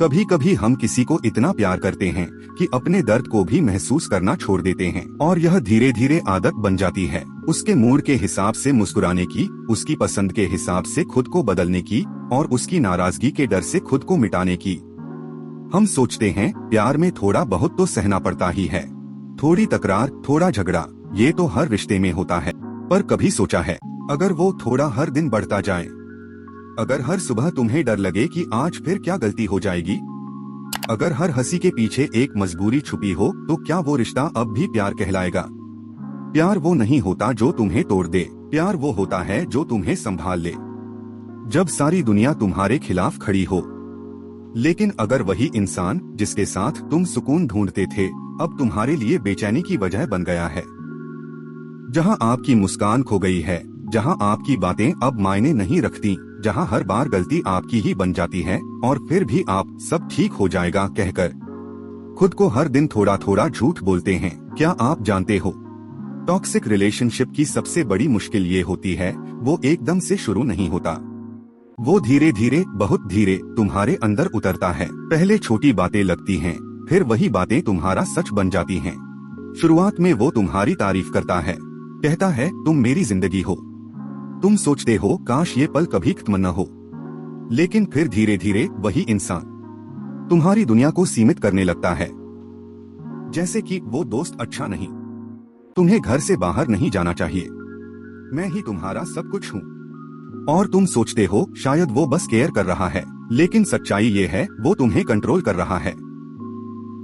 कभी कभी हम किसी को इतना प्यार करते हैं कि अपने दर्द को भी महसूस करना छोड़ देते हैं और यह धीरे धीरे आदत बन जाती है। उसके मूड के हिसाब से मुस्कुराने की, उसकी पसंद के हिसाब से खुद को बदलने की और उसकी नाराजगी के डर से खुद को मिटाने की। हम सोचते हैं प्यार में थोड़ा बहुत तो सहना पड़ता ही है, थोड़ी तकरार, थोड़ा झगड़ा, ये तो हर रिश्ते में होता है। पर कभी सोचा है अगर वो थोड़ा हर दिन बढ़ता जाए, अगर हर सुबह तुम्हें डर लगे कि आज फिर क्या गलती हो जाएगी, अगर हर हंसी के पीछे एक मजबूरी छुपी हो, तो क्या वो रिश्ता अब भी प्यार कहलाएगा? प्यार वो नहीं होता जो तुम्हें तोड़ दे, प्यार वो होता है जो तुम्हें संभाल ले जब सारी दुनिया तुम्हारे खिलाफ खड़ी हो। लेकिन अगर वही इंसान जिसके साथ तुम सुकून ढूंढते थे अब तुम्हारे लिए बेचैनी की वजह बन गया है, जहां आपकी मुस्कान खो गई है, जहां आपकी बातें अब मायने नहीं रखती, जहां हर बार गलती आपकी ही बन जाती है और फिर भी आप सब ठीक हो जाएगा कहकर खुद को हर दिन थोड़ा थोड़ा झूठ बोलते हैं, क्या आप जानते हो टॉक्सिक रिलेशनशिप की सबसे बड़ी मुश्किल ये होती है वो एकदम से शुरू नहीं होता, वो धीरे धीरे, बहुत धीरे तुम्हारे अंदर उतरता है। पहले छोटी बातें लगती हैं, फिर वही बातें तुम्हारा सच बन जाती हैं। शुरुआत में वो तुम्हारी तारीफ करता है, कहता है तुम मेरी जिंदगी हो, तुम सोचते हो काश ये पल कभी खत्म न हो। लेकिन फिर धीरे धीरे वही इंसान तुम्हारी दुनिया को सीमित करने लगता है, जैसे कि वो दोस्त अच्छा नहीं, तुम्हें घर से बाहर नहीं जाना चाहिए, मैं ही तुम्हारा सब कुछ हूँ। और तुम सोचते हो शायद वो बस केयर कर रहा है, लेकिन सच्चाई ये है वो तुम्हें कंट्रोल कर रहा है।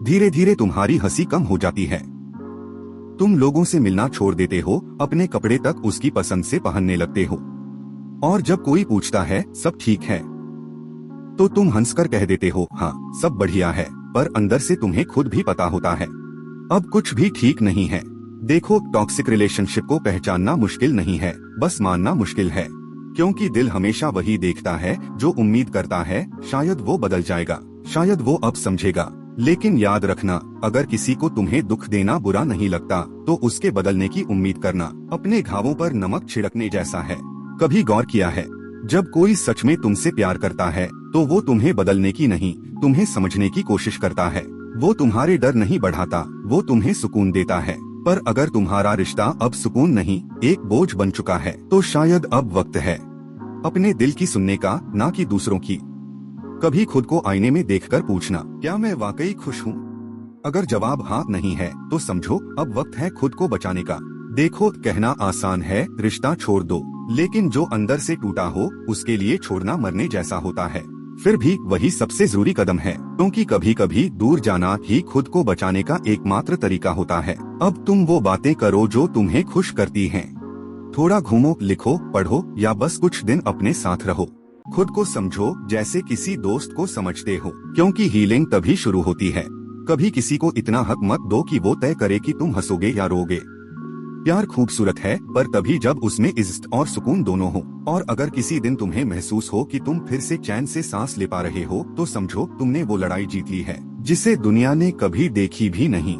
धीरे धीरे तुम्हारी हंसी कम हो जाती है, तुम लोगों से मिलना छोड़ देते हो, अपने कपड़े तक उसकी पसंद से पहनने लगते हो और जब कोई पूछता है सब ठीक है तो तुम हंसकर कह देते हो हाँ सब बढ़िया है, पर अंदर से तुम्हें खुद भी पता होता है अब कुछ भी ठीक नहीं है। देखो टॉक्सिक रिलेशनशिप को पहचानना मुश्किल नहीं है, बस मानना मुश्किल है, क्योंकि दिल हमेशा वही देखता है जो उम्मीद करता है शायद वो बदल जाएगा, शायद वो अब समझेगा। लेकिन याद रखना अगर किसी को तुम्हें दुख देना बुरा नहीं लगता तो उसके बदलने की उम्मीद करना अपने घावों पर नमक छिड़कने जैसा है। कभी गौर किया है जब कोई सच में तुमसे प्यार करता है तो वो तुम्हें बदलने की नहीं, तुम्हें समझने की कोशिश करता है। वो तुम्हारे डर नहीं बढ़ाता, वो तुम्हें सुकून देता है। पर अगर तुम्हारा रिश्ता अब सुकून नहीं एक बोझ बन चुका है तो शायद अब वक्त है अपने दिल की सुनने का, ना कि दूसरों की। कभी खुद को आईने में देखकर पूछना क्या मैं वाकई खुश हूँ? अगर जवाब हाँ नहीं है तो समझो अब वक्त है खुद को बचाने का। देखो कहना आसान है रिश्ता छोड़ दो, लेकिन जो अंदर से टूटा हो उसके लिए छोड़ना मरने जैसा होता है। फिर भी वही सबसे जरूरी कदम है, क्योंकि कभी कभी दूर जाना ही खुद को बचाने का एकमात्र तरीका होता है। अब तुम वो बातें करो जो तुम्हें खुश करती हैं। थोड़ा घूमो, लिखो, पढ़ो या बस कुछ दिन अपने साथ रहो। खुद को समझो जैसे किसी दोस्त को समझते हो, क्योंकि हीलिंग तभी शुरू होती है। कभी किसी को इतना हक मत दो कि वो तय करे कि तुम हंसोगे या रोगे। प्यार खूबसूरत है पर तभी जब उसमें इज्जत और सुकून दोनों हो। और अगर किसी दिन तुम्हें महसूस हो कि तुम फिर से चैन से सांस ले पा रहे हो तो समझो तुमने वो लड़ाई जीत ली है जिसे दुनिया ने कभी देखी भी नहीं।